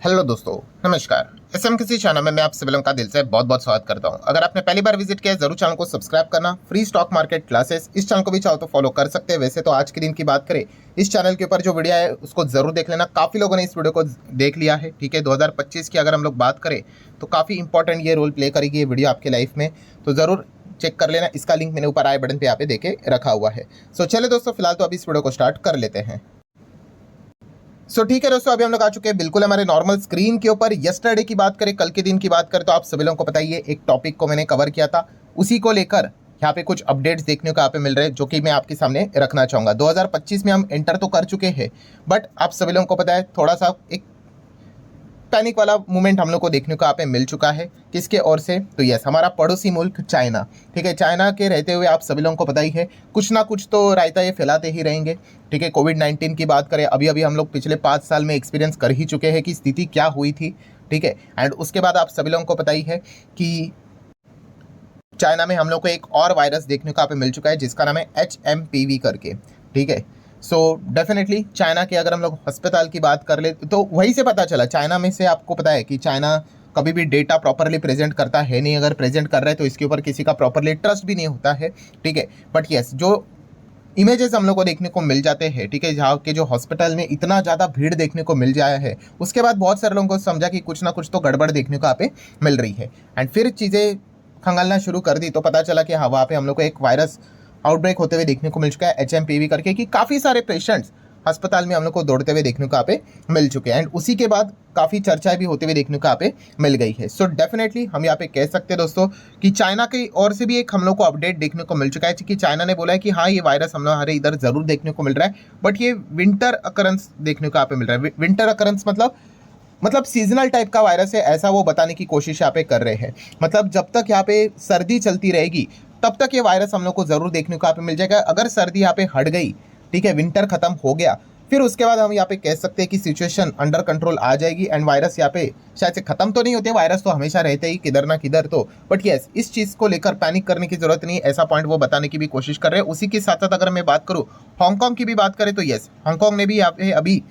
Hello दोस्तों, नमस्कार। SM किसी चैनल में मैं आप सभी लोगों का दिल से बहुत बहुत स्वागत करता हूं। अगर आपने पहली बार विजिट किया है जरूर चैनल को सब्सक्राइब करना। फ्री स्टॉक मार्केट क्लासेस इस चैनल को भी चाहो तो फॉलो कर सकते हैं। वैसे तो आज के दिन की बात करें, इस चैनल के ऊपर जो वीडियो है उसको जरूर देख लेना। काफ़ी लोगों ने इस वीडियो को देख लिया है। ठीक है, 2025 की अगर हम लोग बात करें तो काफ़ी इंपॉर्टेंट ये रोल प्ले करेगी ये वीडियो आपके लाइफ में, तो ज़रूर चेक कर लेना। इसका लिंक मैंने ऊपर आई बटन पे यहाँ पे देके रखा हुआ है। सो चले दोस्तों, फिलहाल तो अभी इस वीडियो को स्टार्ट कर लेते हैं। ठीक है दोस्तों, अभी हम लोग आ चुके हैं बिल्कुल हमारे नॉर्मल स्क्रीन के ऊपर। यस्टरडे की बात करें, कल के दिन की बात करें, तो आप सभी लोगों को पता ही है एक टॉपिक को मैंने कवर किया था। उसी को लेकर यहाँ पे कुछ अपडेट्स देखने को यहाँ पे मिल रहे हैं जो कि मैं आपके सामने रखना चाहूँगा। 2025 में हम एंटर तो कर चुके हैं, बट आप सभी लोगों को पता है थोड़ा सा एक पैनिक वाला मूवमेंट हम लोग को देखने को यहाँ पे मिल चुका है। किसके ओर से? तो यस, हमारा पड़ोसी मुल्क चाइना। ठीक है, चाइना के रहते हुए आप सभी लोगों को पता ही है कुछ ना कुछ तो रायता ये फैलाते ही रहेंगे। ठीक है, कोविड-19 की बात करें, अभी अभी हम लोग पिछले 5 साल में एक्सपीरियंस कर ही चुके हैं कि स्थिति क्या हुई थी। ठीक है, एंड उसके बाद आप सभी लोगों को पता ही है कि चाइना में हम लोग को एक और वायरस देखने को यहाँ पे मिल चुका है जिसका नाम है HMPV करके। ठीक है, सो डेफिनेटली चाइना के अगर हम लोग अस्पताल की बात कर ले तो वहीं से पता चला। चाइना में से आपको पता है कि चाइना कभी भी डेटा प्रॉपरली प्रेजेंट करता है नहीं। अगर प्रेजेंट कर रहा है तो इसके ऊपर किसी का प्रॉपरली ट्रस्ट भी नहीं होता है। ठीक है, बट यस, जो इमेजेस हम लोग को देखने को मिल जाते हैं, ठीक है, जहाँ के जो हॉस्पिटल में इतना ज़्यादा भीड़ देखने को मिल जाया है, उसके बाद बहुत सारे लोगों को समझा कि कुछ ना कुछ तो गड़बड़ देखने को यहाँ पे मिल रही है। एंड फिर चीज़ें खंगालना शुरू कर दी तो पता चला कि हाँ, वहाँ पे हम लोग को एक वायरस आउटब्रेक होते हुए देखने को मिल चुका है HMPV करके, कि काफ़ी सारे पेशेंट्स अस्पताल में हम लोग को दौड़ते हुए देखने को यहाँ पे मिल चुके हैं। एंड उसी के बाद काफ़ी चर्चाएं भी होते हुए देखने को यहाँ पे मिल गई है। सो डेफिनेटली हम यहाँ पे कह सकते हैं दोस्तों कि चाइना की ओर से भी एक हम लोग को अपडेट देखने को मिल चुका है कि चाइना ने बोला है कि हाँ, ये वायरस हम लोग हमारे इधर जरूर देखने को मिल रहा है, बट ये विंटर अकरेंस देखने को यहाँ पे मिल रहा है। विंटर अकरेंस मतलब सीजनल टाइप का वायरस है, ऐसा वो बताने की कोशिश यहाँ पे कर रहे हैं। मतलब जब तक यहाँ पे सर्दी चलती रहेगी तब तक ये वायरस हम लोग को जरूर देखने को यहाँ पे मिल जाएगा। अगर सर्दी यहाँ पे हट गई, ठीक है, विंटर खत्म हो गया, फिर उसके बाद हम यहाँ पे कह सकते हैं कि सिचुएशन अंडर कंट्रोल आ जाएगी एंड वायरस यहाँ पे शायद से खत्म तो नहीं होते। वायरस तो हमेशा रहते ही किधर ना किधर तो, बट यस, इस चीज़ को लेकर पैनिक करने की जरूरत नहीं, ऐसा पॉइंट वो बताने की भी कोशिश कर रहे हैं। उसी के साथ साथ अगर मैं बात करूँ हांगकांग की भी बात करें तो यस, हांगकांग ने भी यहाँ पे अभी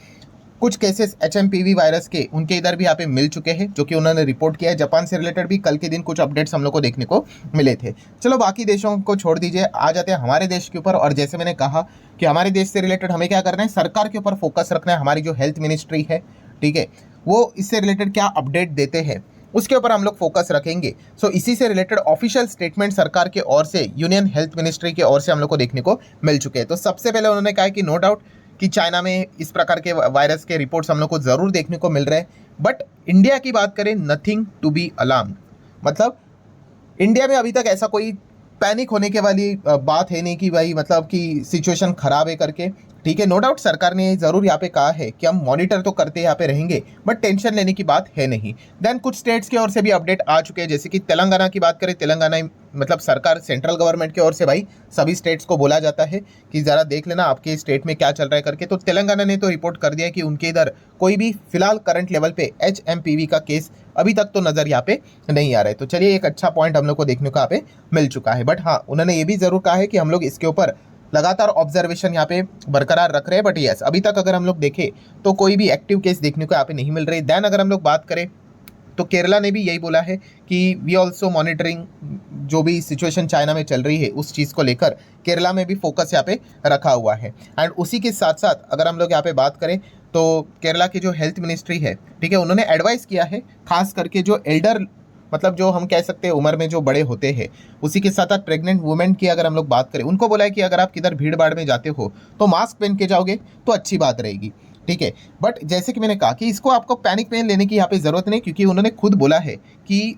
कुछ केसेस HMPV वायरस के उनके इधर भी यहाँ पे मिल चुके हैं जो कि उन्होंने रिपोर्ट किया है। जापान से रिलेटेड भी कल के दिन कुछ अपडेट्स हम लोग को देखने को मिले थे। चलो बाकी देशों को छोड़ दीजिए, आ जाते हैं हमारे देश के ऊपर। और जैसे मैंने कहा कि हमारे देश से रिलेटेड हमें क्या करना है, सरकार के ऊपर फोकस रखना है। हमारी जो हेल्थ मिनिस्ट्री है, ठीक है, वो इससे रिलेटेड क्या अपडेट देते हैं उसके ऊपर हम लोग फोकस रखेंगे। सो इसी से रिलेटेड ऑफिशियल स्टेटमेंट सरकार के ओर से, यूनियन हेल्थ मिनिस्ट्री की ओर से हम लोग को देखने को मिल चुके हैं। तो सबसे पहले उन्होंने कहा कि नो डाउट कि चाइना में इस प्रकार के वायरस के रिपोर्ट्स हम लोग को ज़रूर देखने को मिल रहे हैं, बट इंडिया की बात करें, नथिंग टू बी अलार्म्ड। मतलब इंडिया में अभी तक ऐसा कोई पैनिक होने के वाली बात है नहीं कि भाई मतलब कि सिचुएशन खराब है करके। ठीक है, नो डाउट सरकार ने ज़रूर यहाँ पे कहा है कि हम मॉनिटर तो करते यहाँ पे रहेंगे, बट टेंशन लेने की बात है नहीं। देन कुछ स्टेट्स की ओर से भी अपडेट आ चुके हैं, जैसे कि तेलंगाना की बात करें, तेलंगाना मतलब सरकार सेंट्रल गवर्नमेंट की ओर से भाई सभी स्टेट्स को बोला जाता है कि ज़रा देख लेना आपके स्टेट में क्या चल रहा है करके। तो तेलंगाना ने तो रिपोर्ट कर दिया कि उनके इधर कोई भी फिलहाल करंट लेवल पे HMPV का केस अभी तक तो नज़र यहाँ पे नहीं आ रहा है। तो चलिए, एक अच्छा पॉइंट हम लोग को देखने को यहाँ पे मिल चुका है। बट हाँ, उन्होंने ये भी ज़रूर कहा है कि हम लोग इसके ऊपर लगातार ऑब्जर्वेशन यहाँ पे बरकरार रख रहे हैं। बट यस, अभी तक अगर हम लोग देखें तो कोई भी एक्टिव केस देखने को यहाँ पे नहीं मिल रही। देन अगर हम लोग बात करें तो केरला ने भी यही बोला है कि वी ऑल्सो मॉनिटरिंग, जो भी सिचुएशन चाइना में चल रही है उस चीज़ को लेकर केरला में भी फोकस यहाँ पे रखा हुआ है। एंड उसी के साथ साथ अगर हम लोग यहाँ पे बात करें तो केरला की जो हेल्थ मिनिस्ट्री है, ठीक है, उन्होंने एडवाइस किया है खास करके जो एल्डर, मतलब जो हम कह सकते हैं उम्र में जो बड़े होते हैं, उसी के साथ साथ प्रेग्नेंट वुमेन की अगर हम लोग बात करें, उनको बोला है कि अगर आप किधर भीड़ भाड़ में जाते हो तो मास्क पहन के जाओगे तो अच्छी बात रहेगी। ठीक है, बट जैसे कि मैंने कहा कि इसको आपको पैनिक में लेने की यहाँ पे ज़रूरत नहीं, क्योंकि उन्होंने खुद बोला है कि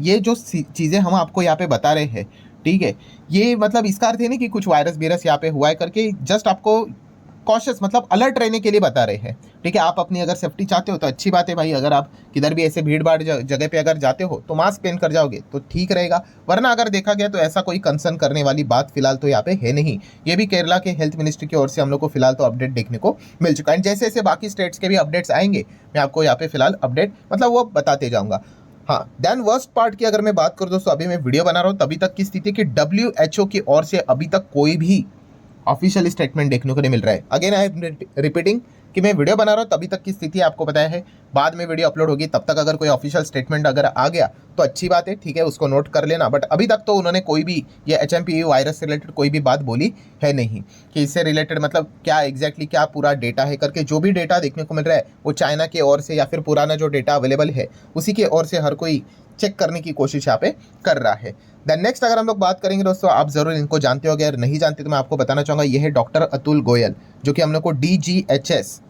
ये जो चीज़ें हम आपको यहाँ पे बता रहे हैं, ठीक है, ये मतलब इसका अर्थ है नहीं कि कुछ वायरस वायरस यहाँ पे हुआ है करके, जस्ट आपको कॉशियस मतलब अलर्ट रहने के लिए बता रहे हैं। ठीक है, आप अपनी अगर सेफ्टी चाहते हो तो अच्छी बात है भाई। अगर आप किधर भी ऐसे भीड़ भाड़ जगह पे अगर जाते हो तो मास्क पहन कर जाओगे तो ठीक रहेगा, वरना अगर देखा गया तो ऐसा कोई कंसर्न करने वाली बात फिलहाल तो यहाँ पे है नहीं। ये भी केरला के हेल्थ मिनिस्ट्री की ओर से हम लोग को फिलहाल तो अपडेट देखने को मिल चुका है। जैसे जैसे बाकी स्टेट्स के भी अपडेट्स आएंगे मैं आपको यहाँ पे फिलहाल अपडेट मतलब वो बताते जाऊँगा। हाँ, देन वर्स्ट पार्ट की अगर मैं बात करूँ दोस्तों, अभी मैं वीडियो बना रहा हूँ तभी तक की स्थिति कि WHO की ओर से अभी तक कोई भी ऑफिशियल स्टेटमेंट देखने को नहीं मिल रहा है। अगेन आई एम रिपीटिंग कि मैं वीडियो बना रहा हूँ तभी तक की स्थिति आपको पता है, बाद में वीडियो अपलोड होगी तब तक अगर कोई ऑफिशियल स्टेटमेंट अगर आ गया तो अच्छी बात है, ठीक है, उसको नोट कर लेना। बट अभी तक तो उन्होंने कोई भी ये HMPV वायरस से रिलेटेड कोई भी बात बोली है नहीं कि इससे रिलेटेड मतलब क्या एग्जैक्टली क्या पूरा डेटा है करके। जो भी डेटा देखने को मिल रहा है वो चाइना की ओर से या फिर पुराना जो डेटा अवेलेबल है उसी की ओर से हर कोई चेक करने की कोशिश यहाँ पे कर रहा है। देन नेक्स्ट अगर हम लोग बात करेंगे दोस्तों, आप जरूर इनको जानते होंगे, अगर नहीं जानते तो मैं आपको बताना चाहूँगा, ये है डॉक्टर अतुल गोयल, जो कि हम लोग को DGHS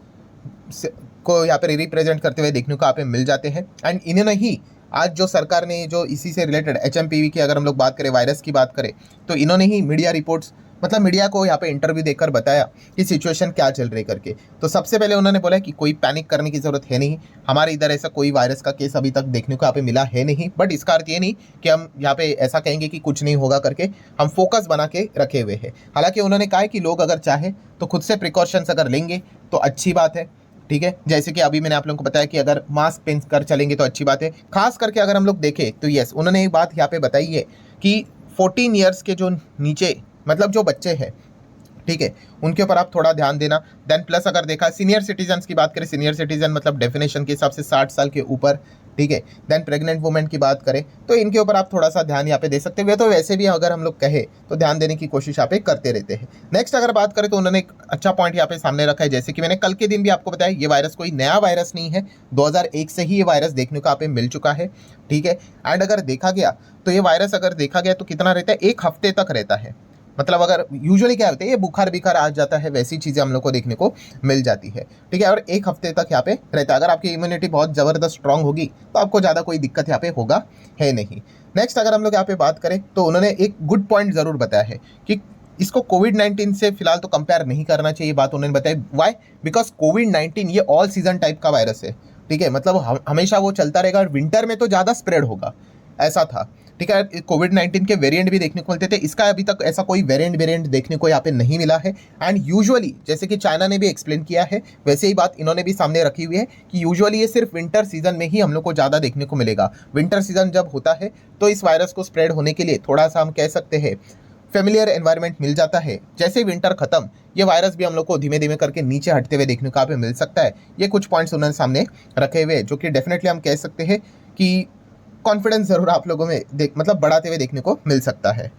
को यहाँ पे रिप्रेजेंट करते हुए देखने को यहाँ पे मिल जाते हैं। एंड इन्होंने ही आज जो सरकार ने जो इसी से रिलेटेड HMPV की अगर हम लोग बात करें, वायरस की बात करें, तो इन्होंने ही मीडिया रिपोर्ट्स मतलब मीडिया को यहाँ पे इंटरव्यू देकर बताया कि सिचुएशन क्या चल रही करके। तो सबसे पहले उन्होंने बोला कि कोई पैनिक करने की जरूरत है नहीं, हमारे इधर ऐसा कोई वायरस का केस अभी तक देखने को यहाँ पे मिला है नहीं। बट इसका अर्थ ये नहीं कि हम यहाँ पे ऐसा कहेंगे कि कुछ नहीं होगा करके, हम फोकस बना के रखे हुए हैं। हालांकि उन्होंने कहा है कि लोग अगर चाहे तो खुद से प्रिकॉशंस अगर लेंगे तो अच्छी बात है, ठीक है। जैसे कि अभी मैंने आप लोगों को बताया कि अगर मास्क पहन कर चलेंगे तो अच्छी बात है। खास करके अगर हम लोग देखें तो यस, उन्होंने एक बात यहाँ पे बताई है कि 14 ईयर्स के जो नीचे मतलब जो बच्चे हैं, ठीक है, उनके ऊपर आप थोड़ा ध्यान देना। देन प्लस अगर देखा सीनियर सिटीजन की बात करें, सीनियर सिटीजन मतलब डेफिनेशन के हिसाब से 60 साल के ऊपर, ठीक है। देन प्रेग्नेंट वुमेन की बात करें तो इनके ऊपर आप थोड़ा सा ध्यान यहाँ पे दे सकते हैं। तो वैसे भी अगर हम लोग कहे तो ध्यान देने की कोशिश यहाँ पे करते रहते हैं। नेक्स्ट अगर बात करें तो उन्होंने एक अच्छा पॉइंट यहाँ पे सामने रखा है, जैसे कि मैंने कल के दिन भी आपको बताया, ये वायरस कोई नया वायरस नहीं है, 2001 से ही ये वायरस देखने को यहाँ पे मिल चुका है, ठीक है। एंड अगर देखा गया तो ये वायरस अगर देखा गया तो कितना रहता है, 1 हफ्ते तक रहता है। मतलब अगर यूजुअली क्या होता है, ये बुखार बिखार आ जाता है, वैसी चीज़ें हम लोग को देखने को मिल जाती है, ठीक है। और 1 हफ्ते तक यहाँ पे रहता है। अगर आपकी इम्यूनिटी बहुत ज़बरदस्त स्ट्रांग होगी तो आपको ज़्यादा कोई दिक्कत यहाँ पे होगा है नहीं। नेक्स्ट अगर हम लोग यहाँ पे बात करें तो उन्होंने एक गुड पॉइंट ज़रूर बताया है कि इसको कोविड-19 से फिलहाल तो कंपेयर नहीं करना चाहिए। बात उन्होंने बताई, वाई? बिकॉज कोविड-19 ये ऑल सीजन टाइप का वायरस है, ठीक है। मतलब हमेशा वो चलता रहेगा और विंटर में तो ज़्यादा स्प्रेड होगा, ऐसा था, ठीक है। कोविड-19 के वेरिएंट भी देखने को मिलते थे, इसका अभी तक ऐसा कोई वेरिएंट देखने को यहाँ पे नहीं मिला है। एंड यूजुअली जैसे कि चाइना ने भी एक्सप्लेन किया है, वैसे ही बात इन्होंने भी सामने रखी हुई है कि यूजुअली ये सिर्फ विंटर सीजन में ही हम लोग को ज़्यादा देखने को मिलेगा। विंटर सीजन जब होता है तो इस वायरस को स्प्रेड होने के लिए थोड़ा सा हम कह सकते हैं फेमिलियर एनवायरनमेंट मिल जाता है। जैसे विंटर खत्म, ये वायरस भी हम लोग को धीमे धीमे करके नीचे हटते हुए देखने को यहाँ पे मिल सकता है। ये कुछ पॉइंट्स उन्होंने सामने रखे हुए जो कि डेफिनेटली हम कह सकते हैं कि कॉन्फिडेंस जरूर आप लोगों में मतलब बढ़ाते हुए देखने को मिल सकता है।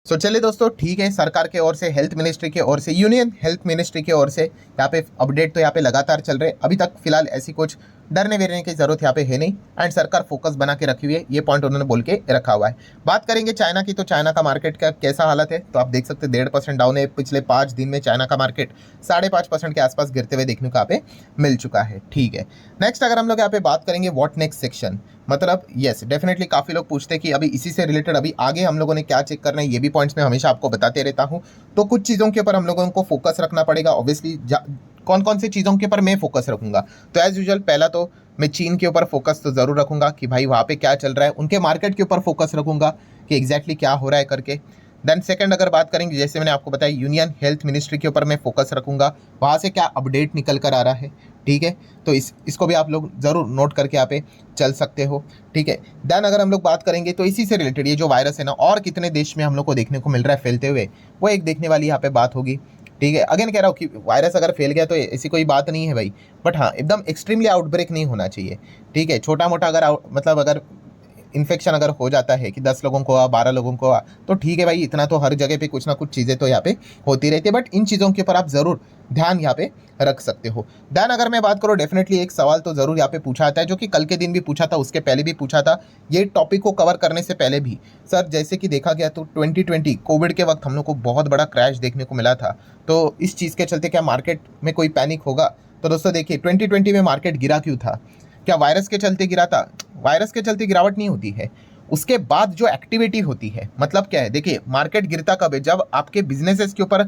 सो चलिए दोस्तों, ठीक है, सरकार के ओर से, हेल्थ मिनिस्ट्री के ओर से, यूनियन हेल्थ मिनिस्ट्री के ओर से यहाँ पे अपडेट तो यहाँ पे लगातार चल रहे। अभी तक फिलहाल ऐसी कुछ डरने वेरने की जरूरत यहाँ पे है नहीं। एंड सरकार फोकस बना के रखी हुई है, ये पॉइंट उन्होंने बोल के रखा हुआ है। बात करेंगे चाइना की, तो चाइना का मार्केट का कैसा हालत है तो आप देख सकते हैं 1.5% डाउन है। पिछले 5 दिन में चाइना का मार्केट 5.5% के आसपास गिरते हुए देखने को यहाँ पे मिल चुका है, ठीक है। नेक्स्ट अगर हम लोग यहाँ पे बात करेंगे व्हाट नेक्स्ट सेक्शन, मतलब यस डेफिनेटली काफ़ी लोग पूछते हैं कि अभी इसी से रिलेटेड अभी आगे हम लोगों ने क्या चेक करना है, ये भी पॉइंट्स मैं हमेशा आपको बताते रहता हूँ। तो कुछ चीज़ों के ऊपर हम लोगों को फोकस रखना पड़ेगा ऑब्वियसली। कौन कौन सी चीज़ों के ऊपर मैं फोकस रखूंगा, तो एज यूजुअल पहला तो मैं चीन के ऊपर फोकस तो ज़रूर रखूंगा कि भाई वहाँ पे क्या चल रहा है, उनके मार्केट के ऊपर फोकस रखूंगा कि एग्जैक्टली क्या हो रहा है करके। देन सेकंड अगर बात करेंगे, जैसे मैंने आपको बताया, यूनियन हेल्थ मिनिस्ट्री के ऊपर मैं फोकस रखूंगा, वहाँ से क्या अपडेट निकल कर आ रहा है, ठीक है। तो इसको भी आप लोग ज़रूर नोट करके यहाँ पे चल सकते हो, ठीक है। देन अगर हम लोग बात करेंगे तो इसी से रिलेटेड ये जो वायरस है ना, और कितने देश में हम लोग को देखने को मिल रहा है फैलते हुए, वो एक देखने वाली यहाँ पे बात होगी, ठीक है। अगेन कह रहा हूँ कि वायरस अगर फैल गया तो ऐसी कोई बात नहीं है भाई, बट हाँ एकदम एक्सट्रीमली आउटब्रेक नहीं होना चाहिए, ठीक है। छोटा मोटा अगर मतलब अगर इन्फेक्शन अगर हो जाता है कि 10 लोगों को 12 लोगों को तो ठीक है भाई, इतना तो हर जगह पे कुछ ना कुछ चीज़ें तो यहाँ पे होती रहती है। बट इन चीज़ों के ऊपर आप ज़रूर ध्यान यहाँ पे रख सकते हो। देन अगर मैं बात करूँ, डेफिनेटली एक सवाल तो ज़रूर यहाँ पे पूछा जाता है, जो कि कल के दिन भी पूछा था, उसके पहले भी पूछा था, ये टॉपिक को कवर करने से पहले भी। सर जैसे कि देखा गया तो 2020 कोविड के वक्त हम लोग को बहुत बड़ा क्रैश देखने को मिला था, तो इस चीज़ के चलते क्या मार्केट में कोई पैनिक होगा? तो दोस्तों देखिए 2020 में मार्केट गिरा क्यों था? क्या वायरस के चलते गिरा था? वायरस के चलते गिरावट नहीं होती है, उसके बाद जो एक्टिविटी होती है। मतलब क्या है, देखिए मार्केट गिरता कब है, जब आपके बिजनेसेस के ऊपर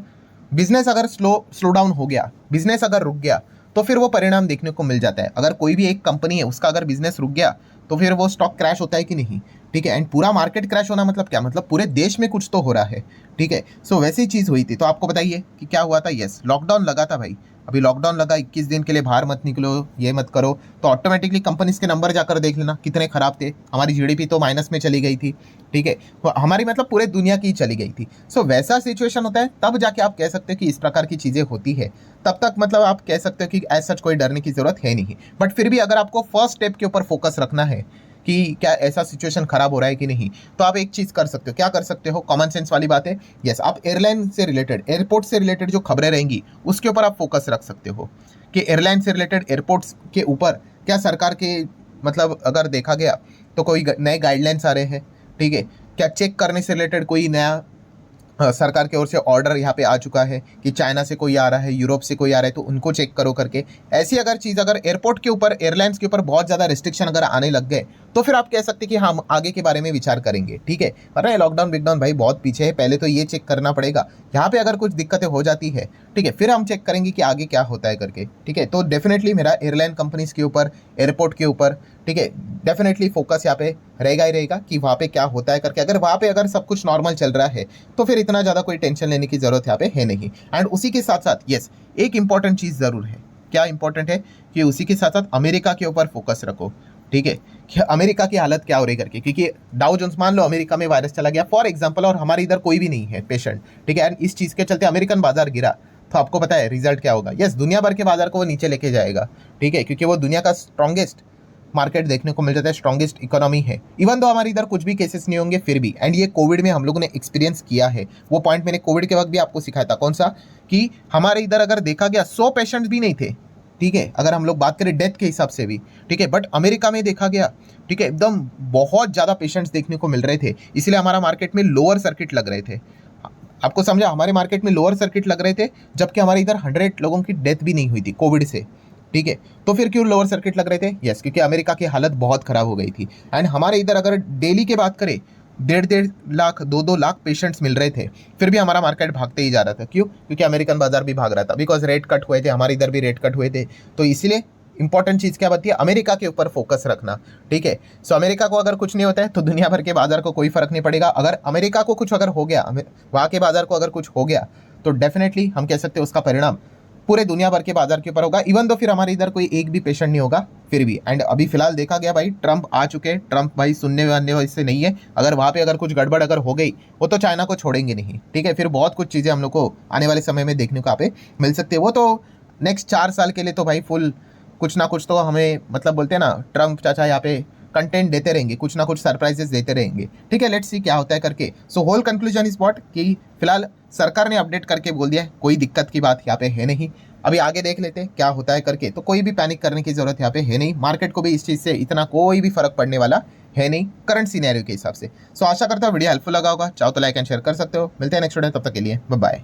बिजनेस अगर स्लो डाउन हो गया, बिजनेस अगर रुक गया, तो फिर वो परिणाम देखने को मिल जाता है। अगर कोई भी एक कंपनी है उसका अगर बिजनेस रुक गया तो फिर वो स्टॉक क्रैश होता है कि नहीं, ठीक है। एंड पूरा मार्केट क्रैश होना मतलब क्या, मतलब पूरे देश में कुछ तो हो रहा है, ठीक है। सो वैसी चीज़ हुई थी। तो आपको बताइए कि क्या हुआ था। यस, लॉकडाउन लगा था भाई। अभी लॉकडाउन लगा, 21 दिन के लिए बाहर मत निकलो, ये मत करो, तो ऑटोमेटिकली कंपनीज के नंबर जाकर देख लेना कितने खराब थे। हमारी जीडीपी तो माइनस में चली गई थी, ठीक है। तो हमारी मतलब पूरे दुनिया की चली गई थी। सो वैसा सिचुएशन होता है, तब जाके आप कह सकते हो कि इस प्रकार की चीज़ें होती है। तब तक मतलब आप कह सकते हो कि एज सच कोई डरने की ज़रूरत है नहीं। बट फिर भी अगर आपको फर्स्ट स्टेप के ऊपर फोकस रखना है कि क्या ऐसा सिचुएशन खराब हो रहा है कि नहीं, तो आप एक चीज़ कर सकते हो। क्या कर सकते हो, कॉमन सेंस वाली बात है। यस, आप एयरलाइन से रिलेटेड, एयरपोर्ट से रिलेटेड जो खबरें रहेंगी उसके ऊपर आप फोकस रख सकते हो कि एयरलाइन से रिलेटेड एयरपोर्ट्स के ऊपर क्या सरकार के मतलब अगर देखा गया तो कोई नए गाइडलाइंस आ रहे हैं, ठीक है। क्या चेक करने से रिलेटेड कोई नया सरकार की ओर से ऑर्डर यहाँ पे आ चुका है कि चाइना से कोई आ रहा है, यूरोप से कोई आ रहा है, तो उनको चेक करो करके। ऐसी अगर चीज़ अगर एयरपोर्ट के ऊपर, एयरलाइंस के ऊपर बहुत ज़्यादा रिस्ट्रिक्शन अगर आने लग गए, तो फिर आप कह सकते हैं कि हम आगे के बारे में विचार करेंगे, ठीक है। पता है लॉकडाउन बिकडाउन भाई बहुत पीछे है, पहले तो ये चेक करना पड़ेगा। यहाँ पे अगर कुछ दिक्कतें हो जाती है, ठीक है, फिर हम चेक करेंगे कि आगे क्या होता है करके, ठीक है। तो डेफिनेटली मेरा एयरलाइन कंपनीज के ऊपर, एयरपोर्ट के ऊपर, ठीक है, डेफिनेटली फोकस यहाँ पे रहेगा ही रहेगा कि वहाँ पे क्या होता है करके। अगर वहाँ पे अगर सब कुछ नॉर्मल चल रहा है तो फिर इतना ज़्यादा कोई टेंशन लेने की ज़रूरत यहाँ पे है नहीं। एंड उसी के साथ साथ यस, एक इंपॉर्टेंट चीज़ ज़रूर है। क्या इंपॉर्टेंट है कि उसी के साथ साथ अमेरिका के ऊपर फोकस रखो, ठीक है, कि अमेरिका की हालत क्या हो रही करके। क्योंकि डाउ जोन्स, मान लो अमेरिका में वायरस चला गया फॉर एग्जांपल, और हमारे इधर कोई भी नहीं है पेशेंट, ठीक है, एंड इस चीज़ के चलते अमेरिकन बाजार गिरा, तो आपको पता है रिजल्ट क्या होगा। यस, दुनिया भर के बाजार को वो नीचे लेके जाएगा, ठीक है, क्योंकि वो दुनिया का स्ट्रॉन्गेस्ट मार्केट देखने को मिल जाता है, स्ट्रॉन्गेस्ट इकोनॉमी है। इवन दो हमारे इधर कुछ भी केसेस नहीं होंगे फिर भी, एंड ये कोविड में हम लोगों ने एक्सपीरियंस किया है। वो पॉइंट मैंने कोविड के वक्त भी आपको सिखाया था, कौन सा, कि हमारे इधर अगर देखा गया 100 पेशेंट्स भी नहीं थे, ठीक है, अगर हम लोग बात करें डेथ के हिसाब से भी, ठीक है। बट अमेरिका में देखा गया, ठीक है, एकदम बहुत ज़्यादा पेशेंट्स देखने को मिल रहे थे, इसलिए हमारा मार्केट में लोअर सर्किट लग रहे थे। आपको समझा, हमारे मार्केट में लोअर सर्किट लग रहे थे, जबकि हमारे इधर 100 लोगों की डेथ भी नहीं हुई थी कोविड से, ठीक है। तो फिर क्यों लोअर सर्किट लग रहे थे। यस, क्योंकि अमेरिका की हालत बहुत खराब हो गई थी। एंड हमारे इधर अगर डेली की बात करें, 1.5 लाख 2 लाख पेशेंट्स मिल रहे थे, फिर भी हमारा मार्केट भागते ही जा रहा था। क्यों, क्योंकि अमेरिकन बाजार भी भाग रहा था, बिकॉज रेट कट हुए थे, हमारे इधर भी रेट कट हुए थे। तो इसलिए इंपॉर्टेंट चीज़ क्या बनती है, अमेरिका के ऊपर फोकस रखना, ठीक है। सो अमेरिका को अगर कुछ नहीं होता है तो दुनिया भर के बाजार को कोई फर्क नहीं पड़ेगा। अगर अमेरिका को कुछ अगर हो गया, वहाँ के बाजार को अगर कुछ हो गया, तो डेफिनेटली हम कह सकते हैं उसका परिणाम पूरे दुनिया भर के बाजार के ऊपर होगा। इवन दो फिर हमारे इधर कोई एक भी पेशेंट नहीं होगा फिर भी। एंड अभी फिलहाल देखा गया भाई, ट्रंप आ चुके हैं, ट्रंप भाई सुनने वाले इससे नहीं है। अगर वहाँ पे अगर कुछ गड़बड़ अगर हो गई, वो तो चाइना को छोड़ेंगे नहीं, ठीक है। फिर बहुत कुछ चीज़ें हम लोग को आने वाले समय में देखने को यहाँ पे मिल सकती है। वो तो नेक्स्ट 4 साल के लिए तो भाई फुल कुछ ना कुछ तो हमें मतलब बोलते हैं ना, ट्रंप चाचा यहाँ पे कंटेंट देते रहेंगे, कुछ ना कुछ सरप्राइजेस देते रहेंगे, ठीक है। लेट्स सी क्या होता है करके। So whole conclusion is what, कि फिलहाल सरकार ने अपडेट करके बोल दिया है, कोई दिक्कत की बात यहाँ पे है नहीं। अभी आगे देख लेते हैं क्या होता है करके। तो कोई भी पैनिक करने की जरूरत यहाँ पे है नहीं, मार्केट को भी इस चीज़ से इतना कोई भी फर्क पड़ने वाला है नहीं करंट सिनेरियो के हिसाब से। सो आशा करता हूँ वीडियो हेल्पफुल लगा होगा। चाहो तो लाइक एंड शेयर कर सकते हो। मिलते हैं नेक्स्ट वीडियो, तब तक के लिए बाय बाय।